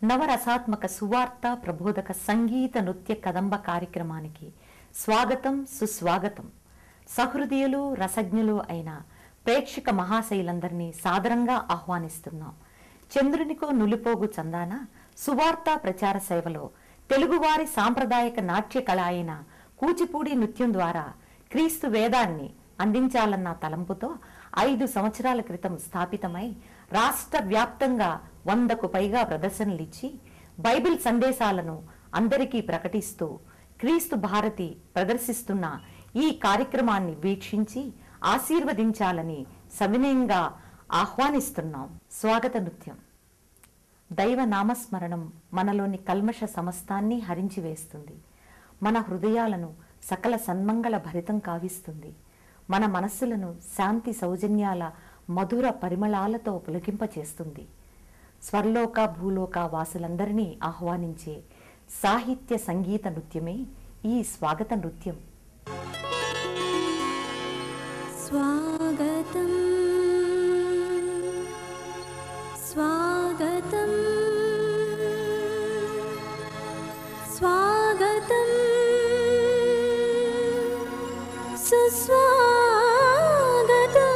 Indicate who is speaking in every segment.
Speaker 1: నవరసాత్మక సువార్త ప్రబోధక సంగీత నృత్య కదంబ కార్యక్రమానికి స్వాగతం సుస్వాగతం. సహృదయులు రసజ్ఞులు అయిన ప్రేక్షక మహాశైలందరినీ సాదరంగా ఆహ్వానిస్తున్నాం. చంద్రునికో నులిపోగు చందాన సువార్త ప్రచార సేవలో తెలుగువారి సాంప్రదాయక నాట్య కళ అయిన కూచిపూడి నృత్యం ద్వారా క్రీస్తు వేదాన్ని అందించాలన్న తలంపుతో 5 సంవత్సరాల క్రితం స్థాపితమై రాష్ట్ర వ్యాప్తంగా 100కు పైగా ప్రదర్శనలిచ్చి బైబిల్ సందేశాలను అందరికీ ప్రకటిస్తూ క్రీస్తు భారతి ప్రదర్శిస్తున్న ఈ కార్యక్రమాన్ని వీక్షించి ఆశీర్వదించాలని సవినయంగా ఆహ్వానిస్తున్నాం. స్వాగత నృత్యం. దైవ నామస్మరణం మనలోని కల్మష సమస్తాన్ని హరించి వేస్తుంది. మన హృదయాలను సకల సన్మంగళ భరితం కావిస్తుంది. మన మనస్సులను శాంతి సౌజన్యాల మధుర పరిమళాలతో పులకింపచేస్తుంది. స్వర్లోక భూలోక వాసులందరినీ ఆహ్వానించే సాహిత్య సంగీత నృత్యమే ఈ స్వాగత నృత్యం.
Speaker 2: స్వాగతం స్వాగతం స్వాగతం సుస్వాగతం. స్వాగతం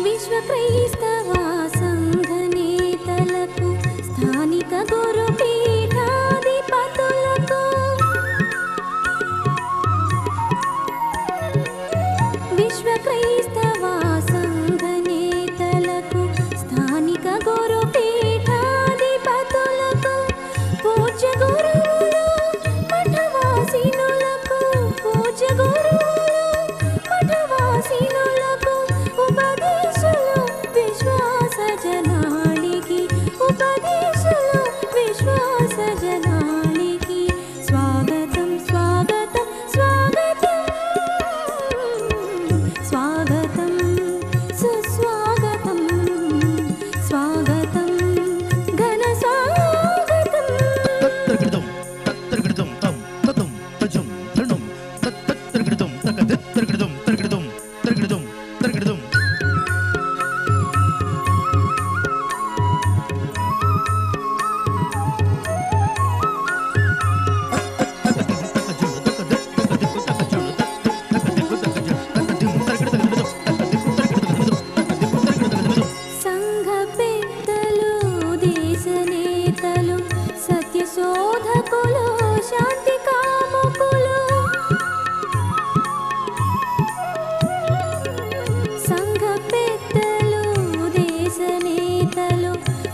Speaker 2: విశ్వ క్రైస్తవ సంఘ నేతలకు స్థానిక గురు పీఠాధిపతులకు విశ్వ క్రైస్తవ సంఘ నేతలకు స్థానిక గురు పీఠాధిపతులకు పూజ్య గురువులు మఠవాసినులకు పూజ్య గురువులు మఠవాసినులకు ఉపదేశులు విశ్వాస జనానికి ఉపదేశులు విశ్వాస జనానికి స్వాగతం స్వాగతం స్వాగతం స్వాగతం సుస్వాగతం స్వాగతం ఘన స్వాగతం సంఘ పెద్దలు దేశ నేతలు సత్య శోధకులు శాంతి కాముకులు సంఘ పెద్దలు దేశ నేతలు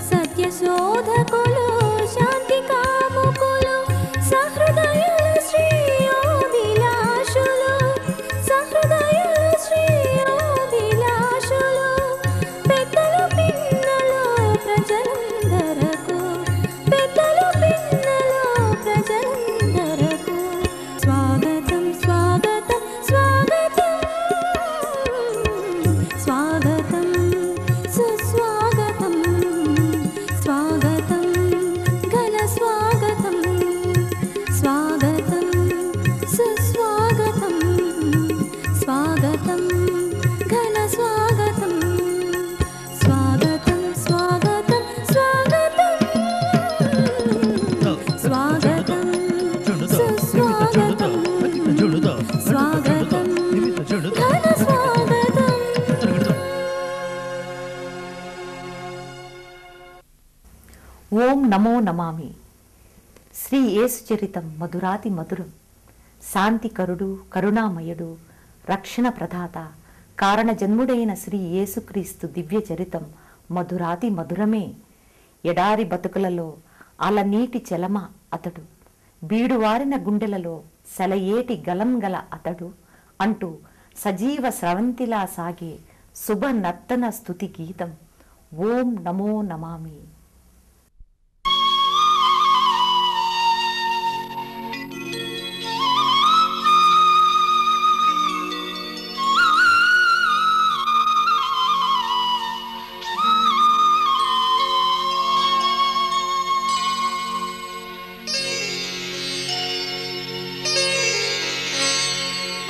Speaker 2: సత్య శోధకులు శాంతి కాముకులు సహృదయుల శ్రేయోభిలాషులు సహృదయుల శ్రేయోభిలాషులు పెద్దలు పిన్నలు ప్రజలందరకు పెద్దలు పిన్నలు ప్రజలందరకు స్వాగతం స్వాగతం స్వాగతం స్వాగతం సుస్వాగతం స్వాగతం ఘన స్వాగతం స్వాగతం సుస్వాగతం స్వాగతం ఘన స్వాగతం స్వాగతం స్వాగతం స్వాగతం స్వాగతం సుస్వాగతం స్వాగతం ఘన స్వాగతం.
Speaker 1: ఓం నమో నమామి. శ్రీ యేసు చరితం మధురాతి మధురం. శాంతికరుడు కరుణామయుడు రక్షణ ప్రదాత కారణ జన్ముడైన శ్రీ యేసుక్రీస్తు దివ్య చరితం మధురాతి మధురమే. ఎడారి బతుకులలో అలనీటి చెలమ అతడు, బీడువారిన గుండెలలో సెలయేటి గలం గల అతడు అంటూ సజీవ స్రవంతిలా సాగే శుభ నర్తన స్తుతి గీతం. ఓం నమో నమామి.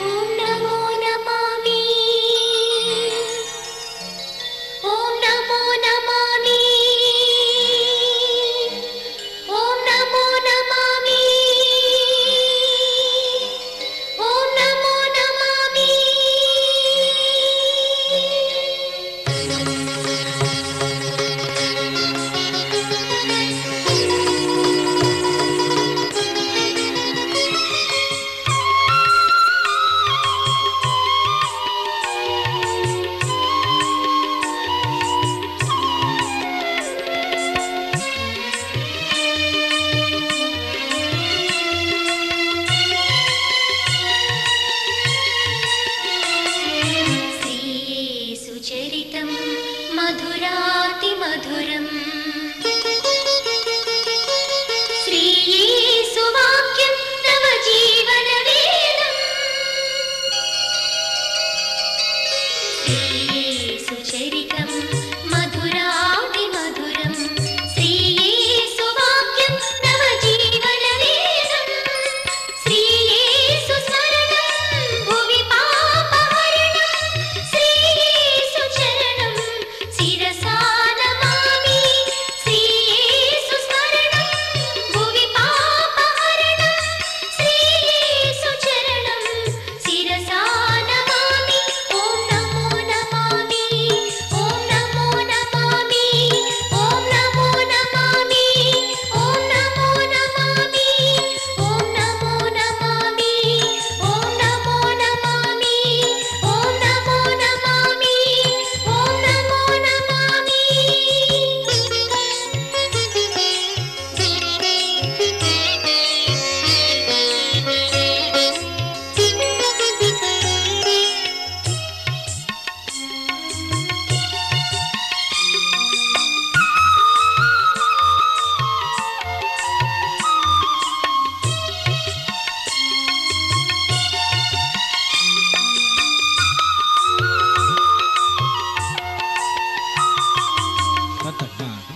Speaker 2: ఓం నమో నమామి ఓం నమో నమామి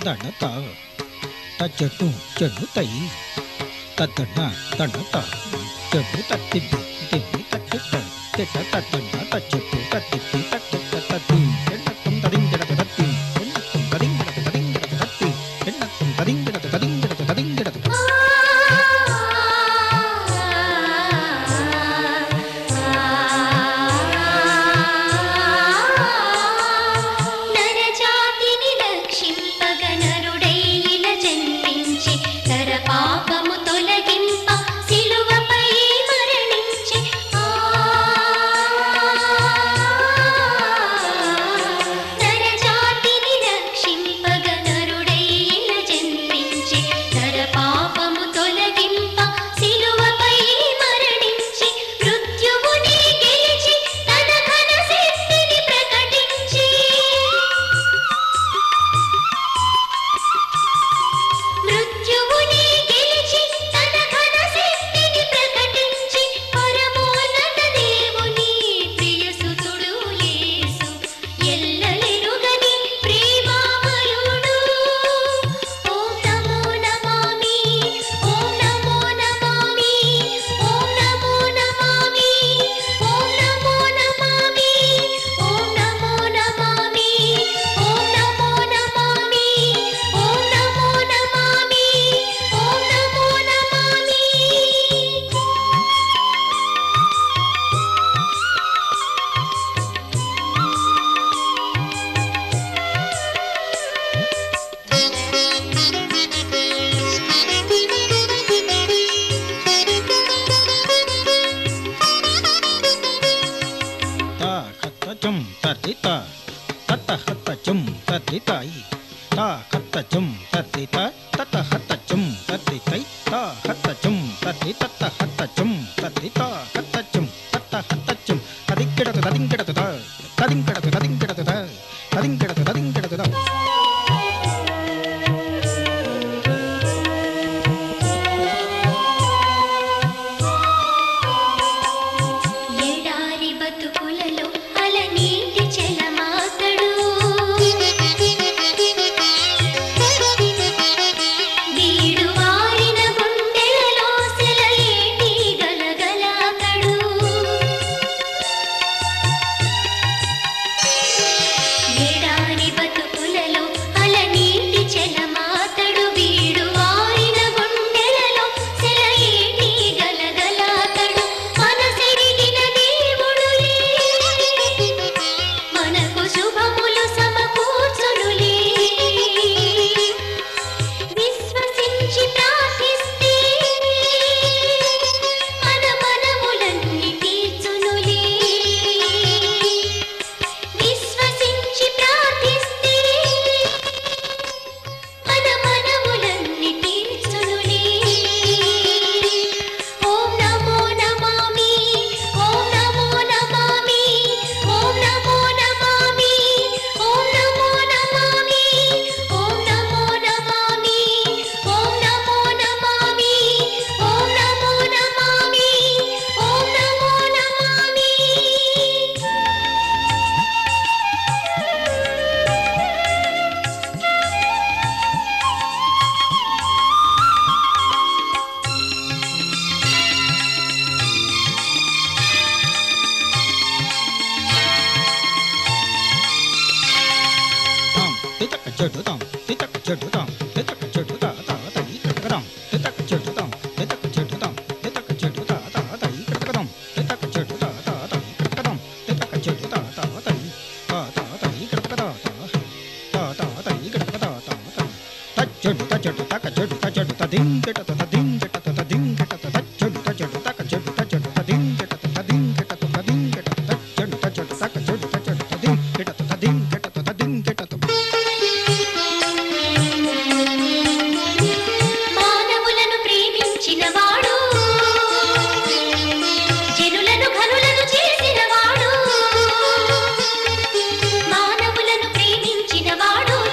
Speaker 3: దండత చెట్టు చెడుతై తద్దండ దండత చెట్టు తత్తిప్పి తిప్పి తచ్చుట్ట తిట్ట తద్దండ తచ్చుట్టు తత్తిప్పి తచ్చుట్ట తత్తి ఎన్నత్తం తదింగడత తత్తి ఎన్నత్తం తదింగడత తదింగడత తత్తి ఎన్నత్తం తదింగడత తదింగడత తదింగడత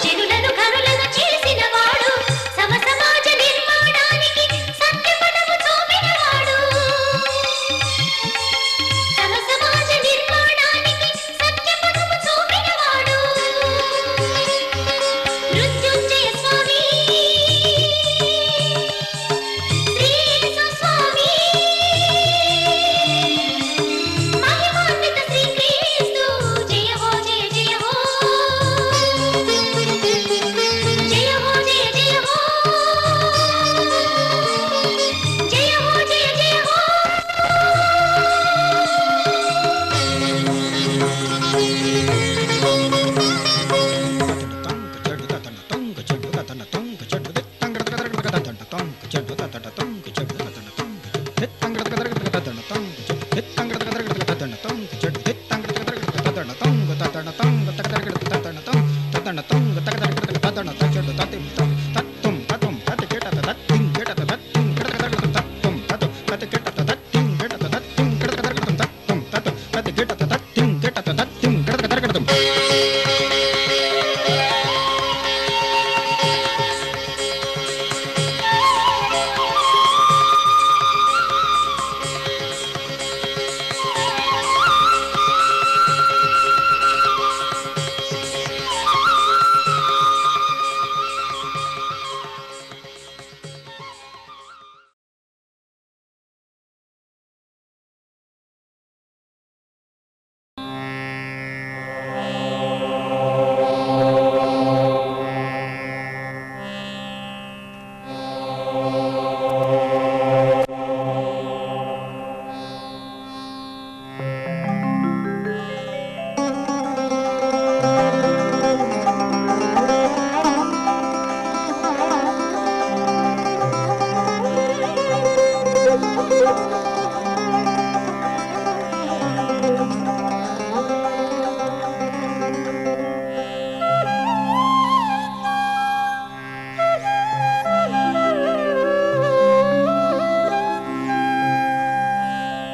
Speaker 2: జనులను ఘనులను చేసినవాడు సమ సమాజ నిర్మాణానికి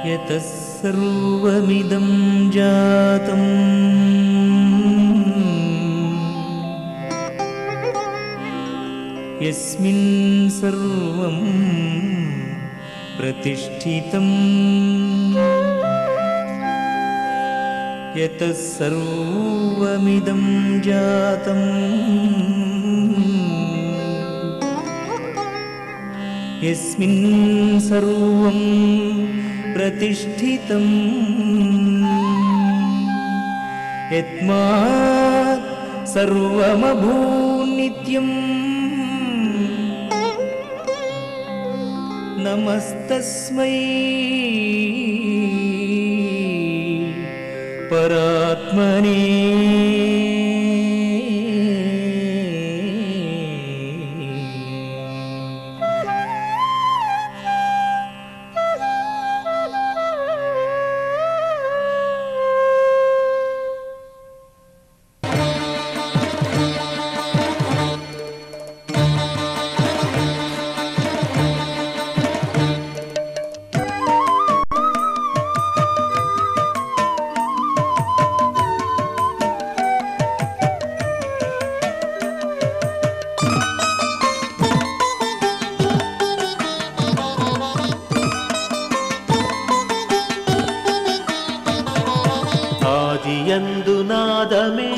Speaker 4: यतः सर्वमिदं जातं यस्मिन् सर्वं प्रतिष्ठितं यतः सर्वमिदं जातं यस्मिन् सर्वं प्रतिष्ठितं यस्मात् सर्वमभून्नित्यं नमस्तस्मै परात्मने
Speaker 5: ఆదియందునాదమే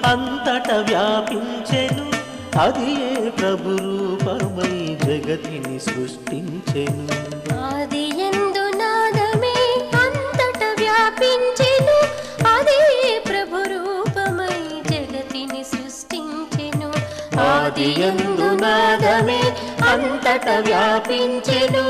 Speaker 5: అంతట వ్యాపించెను అదియే ప్రభు రూపమై జగతిని సృష్టించెను
Speaker 2: ఆదియందునాదమే అంతట వ్యాపించెను అదియే ప్రభు రూపమై జగతిని సృష్టించెను
Speaker 5: ఆదియందునాదమే అంతట వ్యాపించెను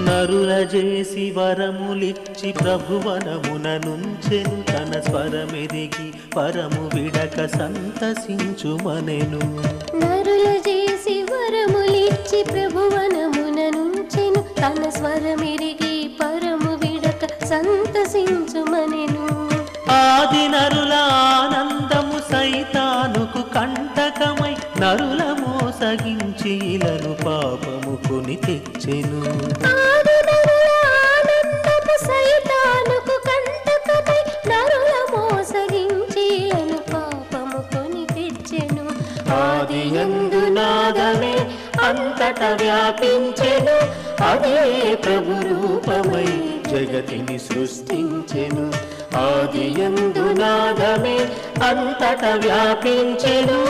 Speaker 5: నరులజేసి వరములిచ్చి ప్రభువనమున నుంచెను తన స్వరమెరిగి పరము విడక సంతసించుమనెను
Speaker 2: నరులజేసి వరములిచ్చి ప్రభువనమున నుంచెను తన స్వరమెరిగి పరము విడక సంతసించుమనెను
Speaker 5: ఆది నరుల ఆనందము సైతానుకు కంటకమై నరుల మోసగించి ఇలను పాపము కొని తెచ్చెను
Speaker 2: ఆది నరుల ఆనందము సైతానుకు కంటకమై నరుల మోసగించి ఇలను పాపము కొని తెచ్చెను
Speaker 5: ఆదియందునాదమే అంతట వ్యాపించెను అదే ప్రభు రూపమై జగతిని సృష్టించెను ఆదియందునాదమే అంతట వ్యాపించెను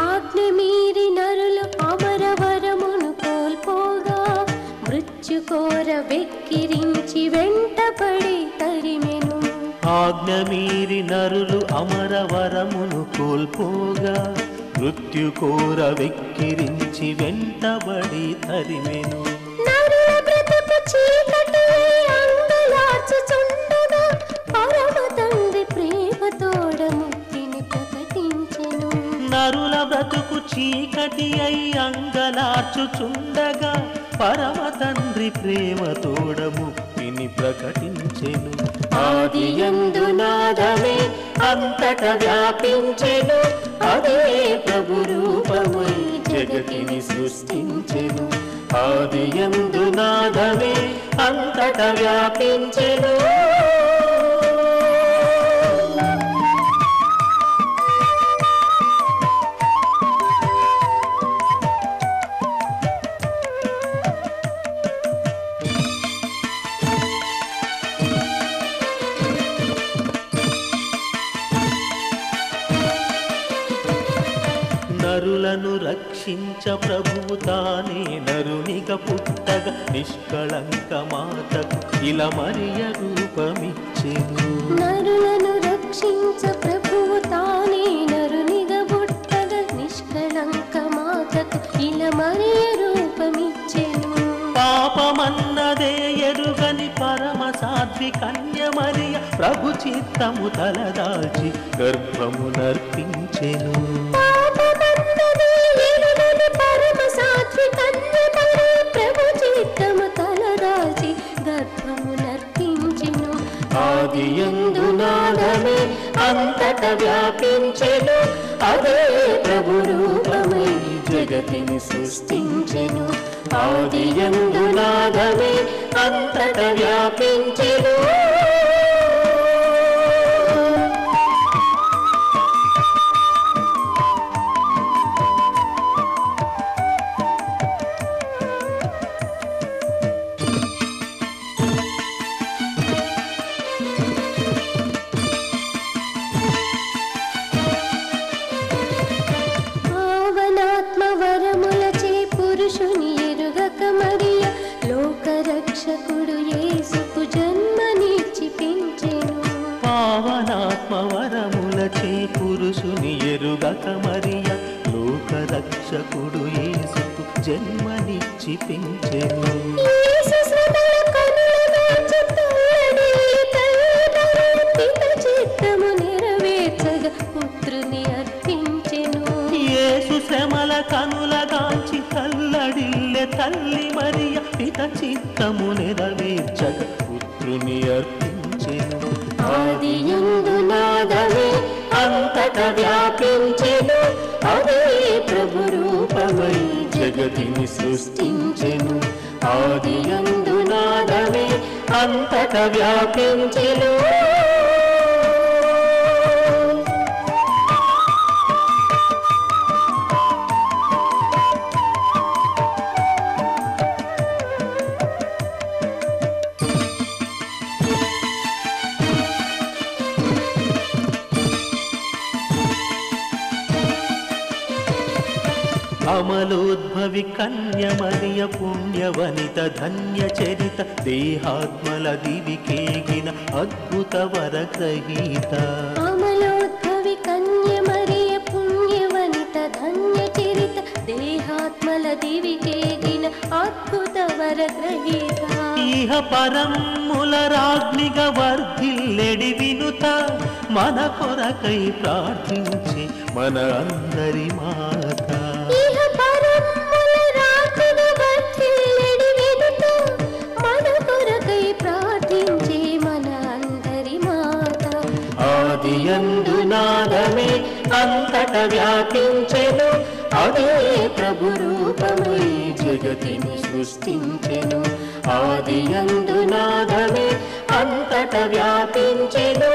Speaker 2: ఆజ్ఞ మీరి నరులు అమరవ మృత్యుకోర వెక్కిరించి వెంటపడి తరిమెను.
Speaker 5: ఆజ్ఞ మీరి నరులు అమరవరమును కోల్పోగా మృత్యుకోర వెక్కిరించి వెంటబడి తరిమెను.
Speaker 2: నరుల బ్రతుకు చీకటివై అంగలార్చుచుండగా పరమ తండ్రి ప్రేమతోడ ముక్తిని ప్రకటించెను.
Speaker 5: నరుల బ్రతుకు చీకటి అయి అంగలార్చుచుండగా పరమ తండ్రి ప్రేమతోడ ముక్తిని ప్రకటించెను. ఆదియందు నాదమే అంతట వ్యాపించెను, అదే ప్రభు రూపమై జగతిని సృష్టించెను. ఆదియందు నాదమే అంతట వ్యాపించెను. నరులను రక్షించ ప్రభువు తానే నరునిగా పుట్టగా నిష్కళంక మాతకు ఇలా మరియ రూపమిచ్చెను.
Speaker 2: నరులను రక్షించ ప్రభువు తానే నరునిగా పుట్టగా నిష్కళంక మాతకు ఇలా మరియ రూపమిచ్చెను.
Speaker 5: పాపమన్నదే ఎరుగని పరమ సాధ్వి కన్య మరియ ప్రభు చిత్తము తలదాల్చి గర్భము నర్పించెను.
Speaker 2: పాపమన్నదే ఎరుగని పరమ సాధ్వి కన్య మరియ ప్రభు చిత్తము తలదాల్చి గర్భము నర్పించెను.
Speaker 5: ఆదియందు నాదమే అంతట వ్యాపించెను, అదే ప్రభు రూపమై జగతిని సృష్టించెను. ఆదియందు నాదమే అంతట వ్యాపించెను.
Speaker 2: పావనాత్మ వరములచే పురుషుని ఎరుగక మరియ లోకరక్షకుడు యేసుకు జన్మనిచ్చి పెంచెను.
Speaker 5: పావనాత్మ వరములచే పురుషుని ఎరుగక మరియ లోకరక్షకుడు యేసుకు జన్మనిచ్చి పెంచెను.
Speaker 2: యేసు శ్రమల కనులగాంచి తల్లడిల్లి తల్లిదండ్రులు పిత చిత్తము నెరవేర్చగా పుత్రుని అర్పించెను.
Speaker 5: యేసు శ్రమల కనులగాంచి తల్లడిల్లె తల్లి మరియ పిత చిత్తము నెరవేర్చగ పుత్రుని అర్పించెను.
Speaker 2: ఆదియందు నాదమే
Speaker 5: అంతట వ్యాపించెను, అదే ప్రభు రూపమై జగతిని సృష్టించెను. ఆదియందు నాదమే అంతట వ్యాపించెను. అమలోద్భవి కన్య మరియ పుణ్యవనిత ధన్య చరిత దేహాత్మల దివికేగిన అద్భుత వరగ్రహీత.
Speaker 2: అమలోద్భవి కన్య మరియ పుణ్యవనిత ధన్య చరిత దేహాత్మల దివికేగిన అద్భుత వరగ్రహీత.
Speaker 5: ఇహ పరమ్ముల రాజ్ఞిగా వర్ధిల్లెడి వినుత మన కొరకై ప్రార్థించి మన అందరి మాత.
Speaker 2: ఇహ పరమ్ముల రాజ్ఞిగా వర్ధిల్లెడి వినుత మన కొరకై ప్రార్థించి మన అందరి మాత.
Speaker 5: ఆదియందు నాదమే అంతట వ్యాపించెను, అదే ప్రభు రూపమై జగతిని సృష్టించెను. ఆదియందు నాదమే అంతట వ్యాపించెను,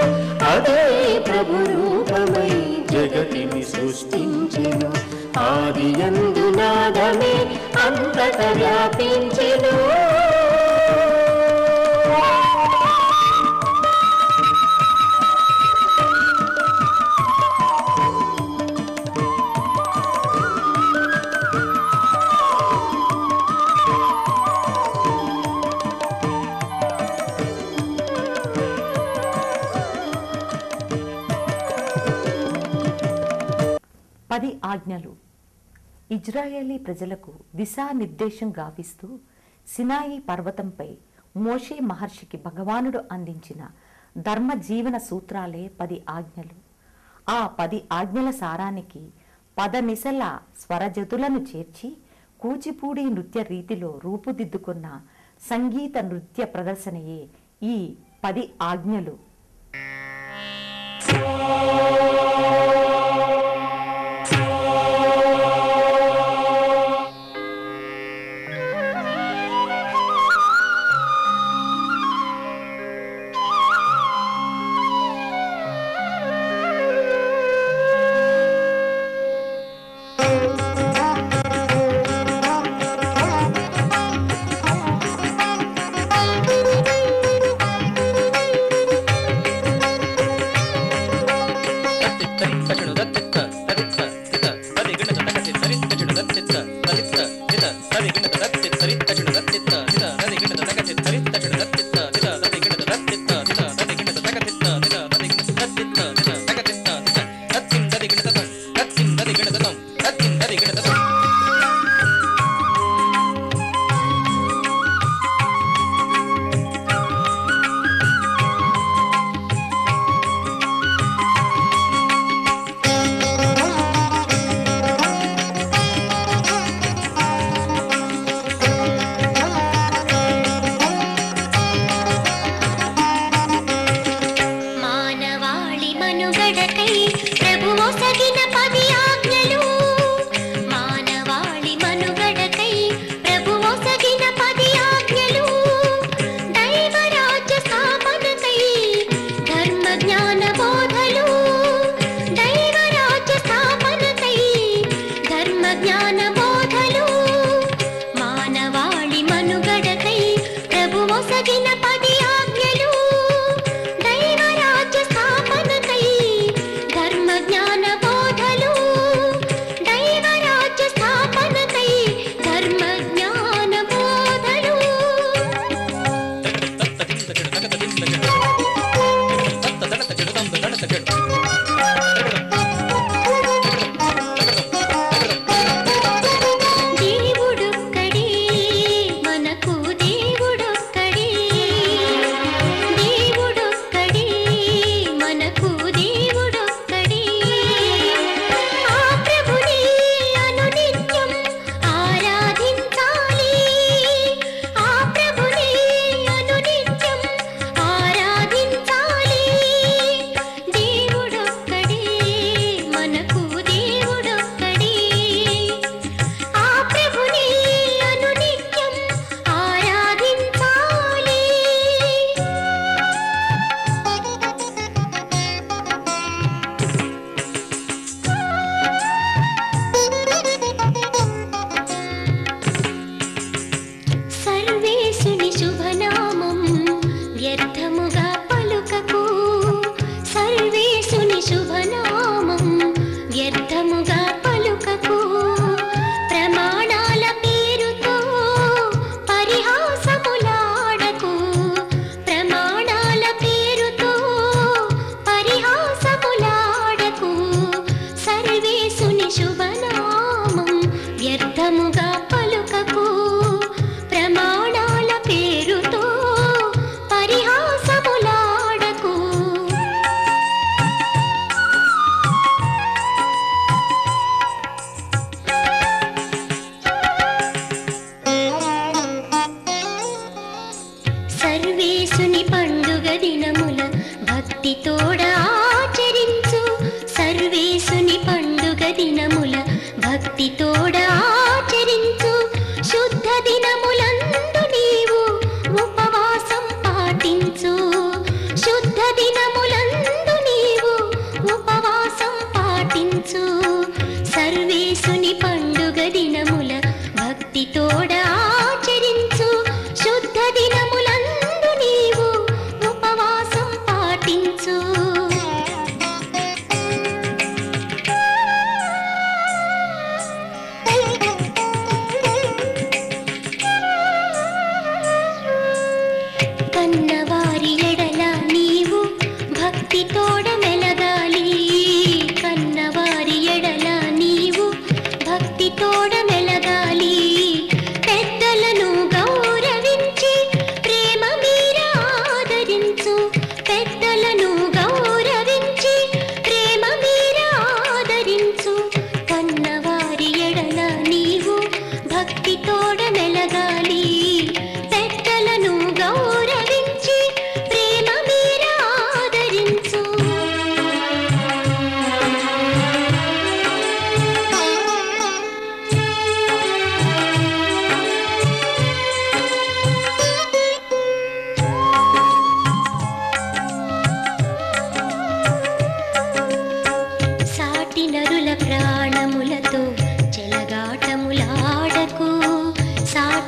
Speaker 5: అదే ప్రభు రూపమై జగతిని సృష్టించెను. ఆదియందు నాదమే అంతట వ్యాపించెను.
Speaker 1: 10 ఆజ్ఞలు ఇజ్రాయేలీ ప్రజలకు దిశానిర్దేశం గావిస్తూ సినాయి పర్వతంపై మోషే మహర్షికి భగవానుడు అందించిన ధర్మ జీవన సూత్రాలే 10 ఆజ్ఞలు. ఆ 10 ఆజ్ఞల సారానికి పదనిసల స్వరజతులను చేర్చి కూచిపూడి నృత్య రీతిలో రూపుదిద్దుకున్న సంగీత నృత్య ప్రదర్శనయే ఈ 10 ఆజ్ఞలు.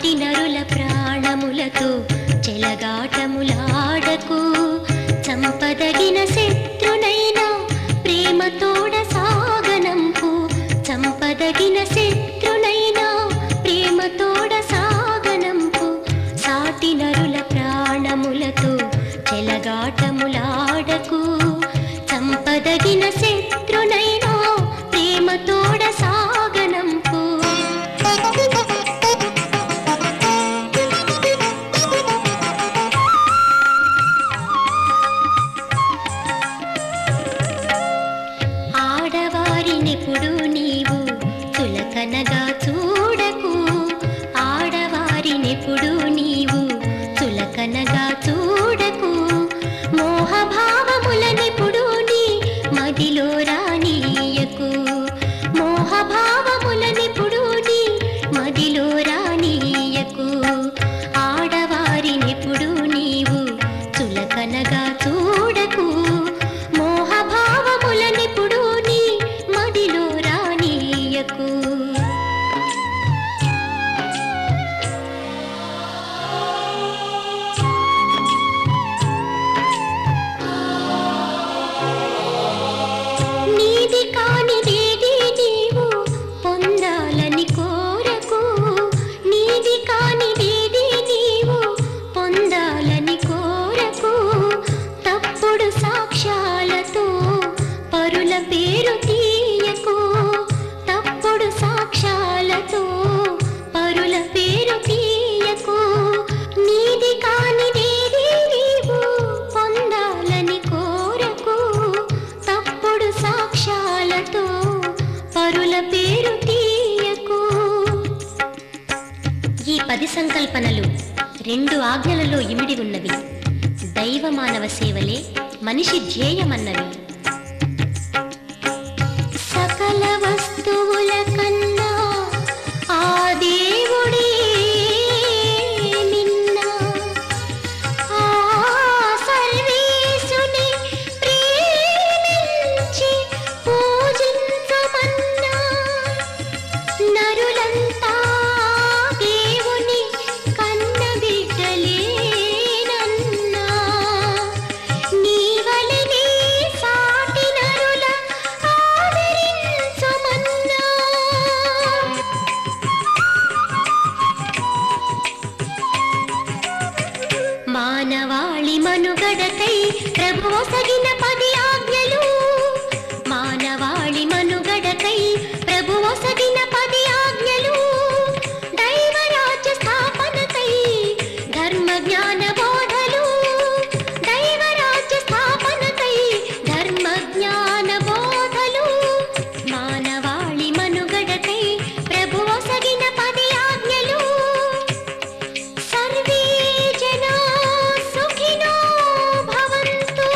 Speaker 2: సాటి నరుల ప్రాణములతో చెలగాటములాడకు చంపదగిన శత్రునైనా ప్రేమతోడ సాగనంపు చంపదగిన శత్రునైనా ప్రేమతోడ సాగనంపు సాటి నరుల ప్రాణములతో చెలగాటములాడకు చంపదగిన శత్రునైనా ప్రేమతోడ సాగనంపు ఆడవారినెప్పుడు నీవు చులకనగా చూడకు ఆడవారినెప్పుడు నీవు చులకనగా చూడకు మోహభావములనెప్పుడు నీ మదిలో రానీయకు మోహభావములనెప్పుడు నీ మదిలో రానీయకు ఆడవారినెప్పుడు నీవు చులకనగా చూడకు మోహభావములనెప్పుడు నీ మదిలో రానీయకు నీది కానిదేది నీవు పొందాలని కోరకు నీది కానిదేది నీవు పొందాలని కోరకు తప్పుడు సాక్ష్యాలతో పరుల పేరు తీయకు తప్పుడు సాక్ష్యాలతో పరుల పేరు తీయకు నీది కానిదేది నీవు పొందాలని కోరకు తప్పుడు సాక్ష్యాలతో పరుల పేరు తీయకు ఈ 10 సంకల్పనలు 2 ఆజ్ఞలలో ఇమిడి ఉన్నవి దైవ మానవ సేవలే మనిషి ధ్యేయమన్నవి సకల వస్తువుల కన్నా ఆ దేవుడే నిన్న ఆ సర్వేశుని ప్రేమించి పూజించమన్నా నరులంతా దేవుని కన్న బిడ్డలేనన్నా నీవలనే సాటి నరుల ఆదరించమన్నా మానవాళి మనుగడకై ప్రభువొసగిన 10 ఆజ్ఞలు మానవాళి మనుగడకై ప్రభువొసగిన 10 ఆజ్ఞలు దైవరాజ్య స్థాపనకై ధర్మ జ్ఞాన బోధలు దైవరాజ్య స్థాపనకై ధర్మ జ్ఞాన బోధలు మానవాళి మనుగడకై ప్రభువొసగిన 10 ఆజ్ఞలు సర్వే జనా సుఖినో భవంతు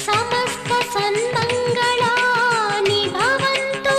Speaker 2: సమస్త సన్మంగళాని భవంతు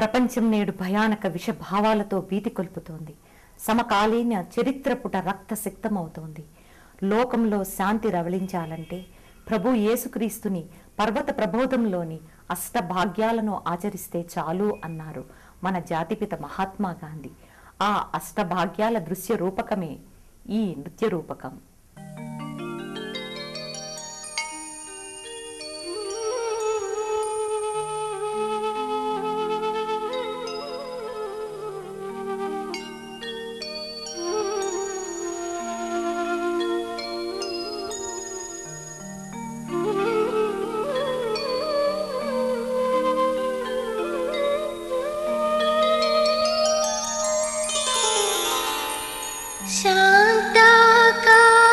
Speaker 1: ప్రపంచం నేడు భయానక విషభావాలతో భీతి కొల్పుతోంది. సమకాలీన చరిత్రపుట రక్తసిక్తమవుతోంది. లోకంలో శాంతి రవళించాలంటే ప్రభు యేసుక్రీస్తుని పర్వత ప్రబోధంలోని అష్టభాగ్యాలను ఆచరిస్తే చాలు అన్నారు మన జాతిపిత మహాత్మా గాంధీ. ఆ అష్టభాగ్యాల దృశ్య రూపకమే ఈ నృత్య రూపకం.
Speaker 2: शान्ताकार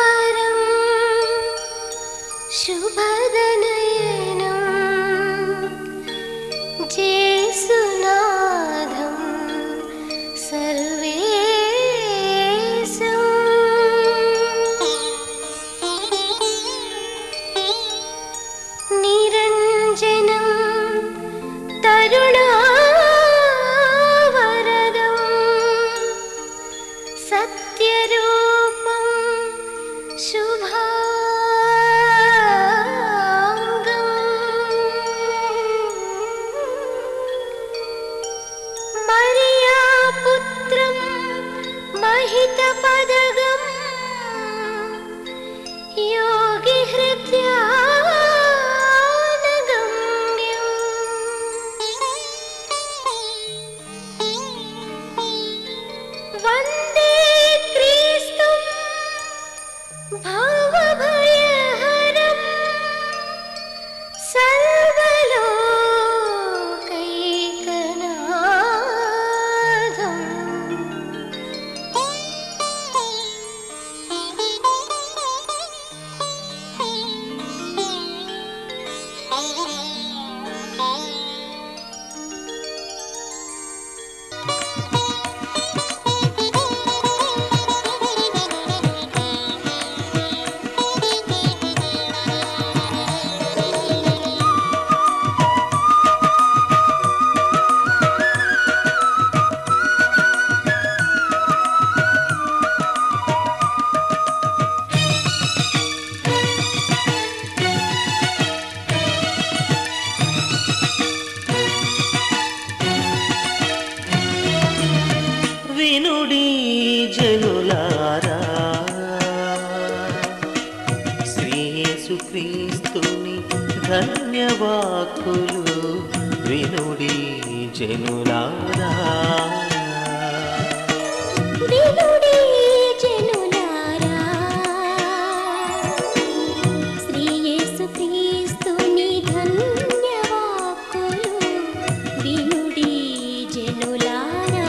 Speaker 4: వినుడి జనులారా, శ్రీ యేసుక్రీస్తుని ధన్యవాక్కులు వినుడి జనులారా.
Speaker 2: వినుడి జనులారా, శ్రీ యేసుక్రీస్తుని ధన్యవాక్కులు వినుడి జనులారా.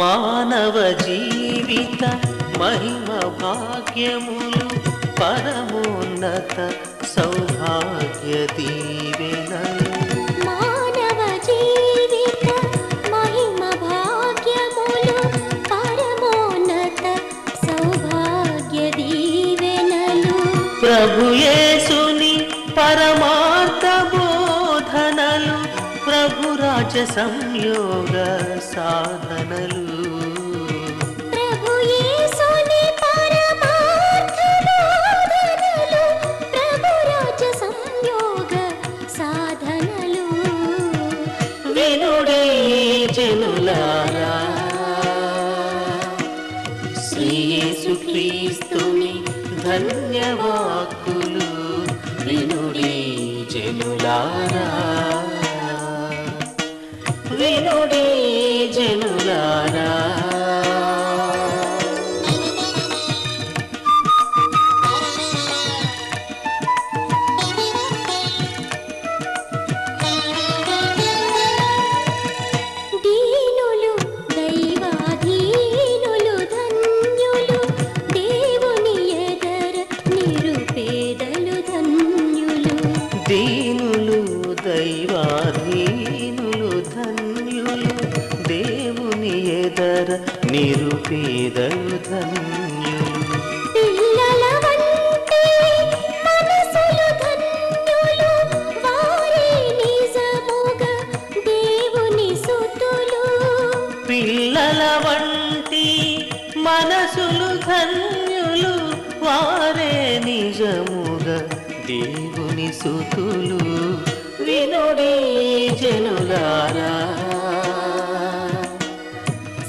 Speaker 4: మానవ జీవిత మహిమ భాగ్యములు పరమోన్నత సౌభాగ్య దీవెనలు.
Speaker 2: మానవ జీవిత మహిమ భాగ్యములు పరమోన్నత సౌభాగ్య దీవెనలు.
Speaker 4: ప్రభు యేసుని పరమార్థ బోధనలు, ప్రభు రాజ సంయోగ సాధనలు.
Speaker 2: ప్రభు యేసుని పరమార్థ బోధనలు, ప్రభు రాజ సంయోగ సాధనలు.
Speaker 4: వినుడి జనులారా, శ్రీ యేసుక్రీస్తుని ధన్యవాక్కులు వినుడి జనులారా. వినుడి జనులారా.
Speaker 2: దీనులు దైవాధీనులు ధన్యులు, దేవుని ఎదర నిరుపేదలు ధన్యులు.
Speaker 4: దీనులు దైవాధీనులు ధన్యులు, దేవుని ఎదర నిరుపేదలు ధన్యులు.
Speaker 2: పిల్లల వంటి మనసులు ధన్యులు, వారే నిజముగా దేవుని సుతులు.
Speaker 4: పిల్లల వంటి మనసులు ధన్యులు, వారే నిజముగా దేవుని సుతులు. వినుడి జనులారా,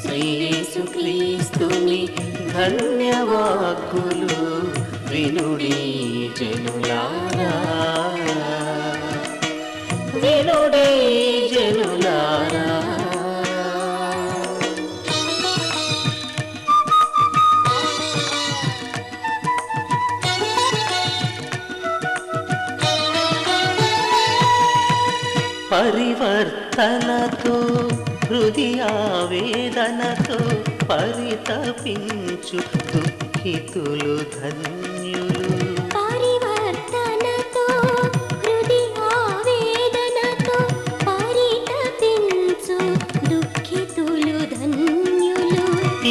Speaker 4: శ్రీ యేసుక్రీస్తుని ధన్యవాక్కులు వినుడి జనులారా. వినుడి జనులారా. పరివర్తనతో హృదయావేదనతో పరితపించు దుఃఖితులు ధన్యులు.
Speaker 2: పరివర్తనతో హృదయావేదనతో పరితపించు దుఃఖితులు ధన్యులు.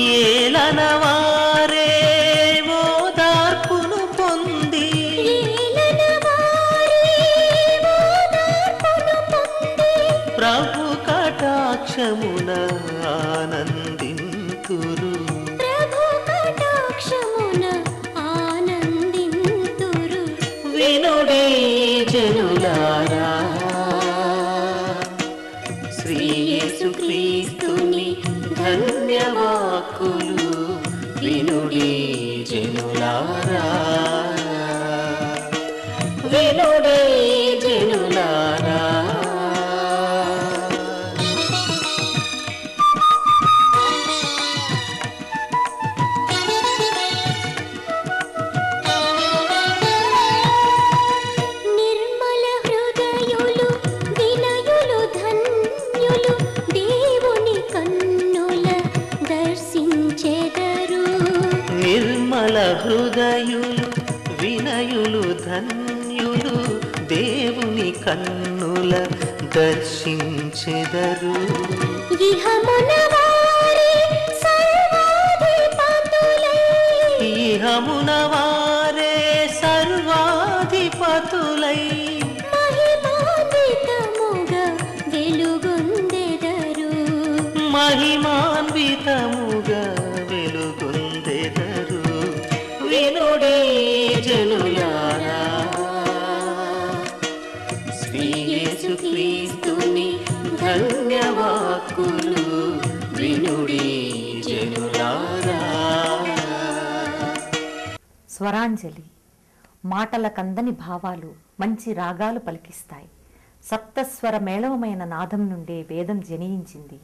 Speaker 4: ఏలన వారే ఓదార్పును పొంది,
Speaker 2: ఏలన వారే ఓదార్పును పొంది,
Speaker 4: ప్రభు కటాక్షమున ఆనందింతురు.
Speaker 2: ప్రభు కటాక్షమున ఆనందింతురు.
Speaker 4: వినుడి జనులారా, శ్రీ యేసుక్రీస్తుని ధన్యవాక్కులు వినుడి జనులారా. వినుడి జనులారా.
Speaker 2: నిర్మల హృదయులు వినయులు ధన్యులు,
Speaker 5: కన్నుల దర్శించెదరు.
Speaker 2: ఇహమున వారే సర్వాధిపతులై,
Speaker 5: ఇహమున వారే సర్వాధిపతులై
Speaker 2: మహిమాన్వితముగా వెలుగొందెదరు.
Speaker 5: మహిమాన్వితముగా వెలుగొందెదరు. వినుడి జనులారా, శ్రీ యేసుక్రీస్తుని ధన్యవాక్కులు వినుడి జనులారా.
Speaker 1: స్వరాంజలి మాటల కందని భావాలు మంచి రాగాలు పలికిస్తాయి. సప్తస్వర మేళవమైన నాదం నుండే వేదం జనించింది.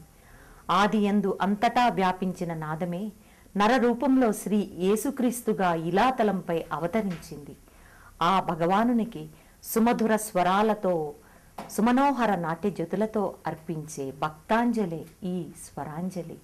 Speaker 1: ఆది యందు అంతటా వ్యాపించిన నాదమే నరరూపంలో శ్రీ యేసుక్రీస్తుగా ఇలాతలంపై అవతరించింది. ఆ భగవానునికి సుమధుర స్వరాలతో సుమనోహర నాట్య జ్యోతులతో అర్పించే భక్తాంజలి ఈ స్వరాంజలి.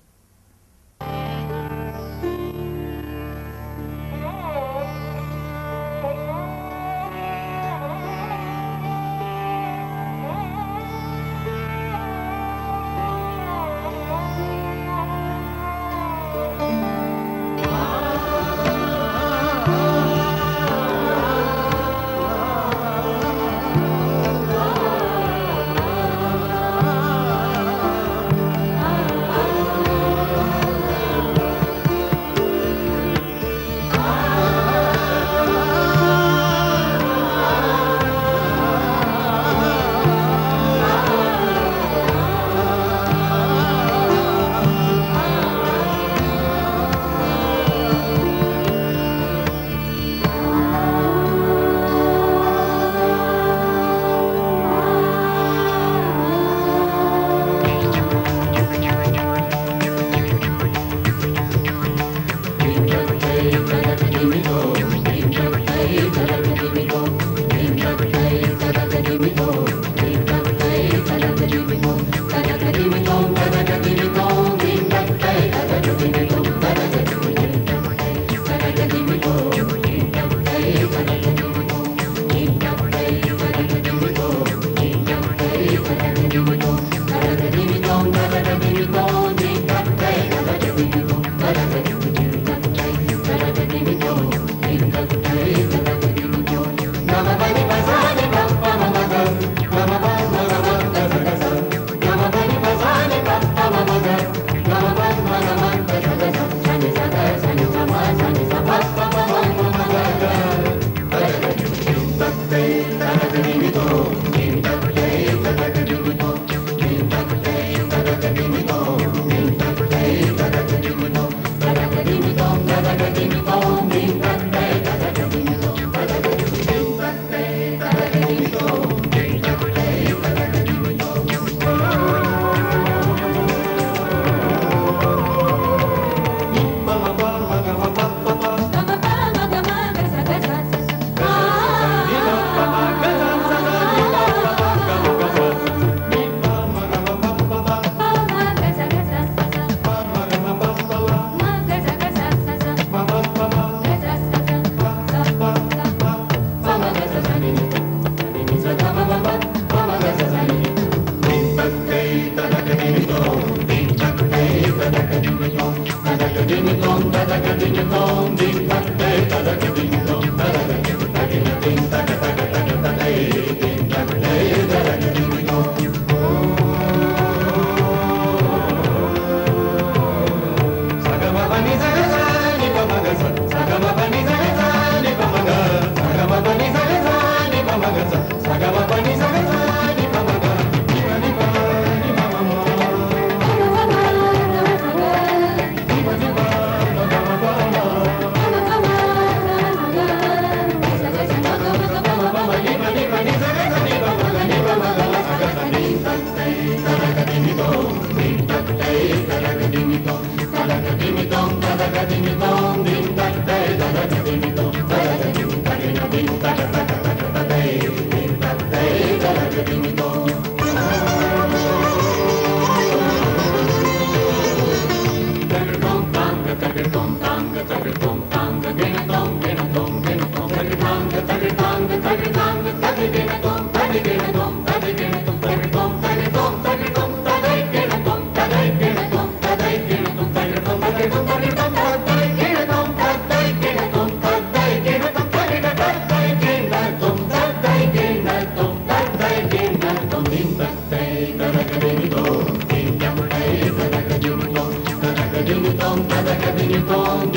Speaker 5: Tang,
Speaker 6: Na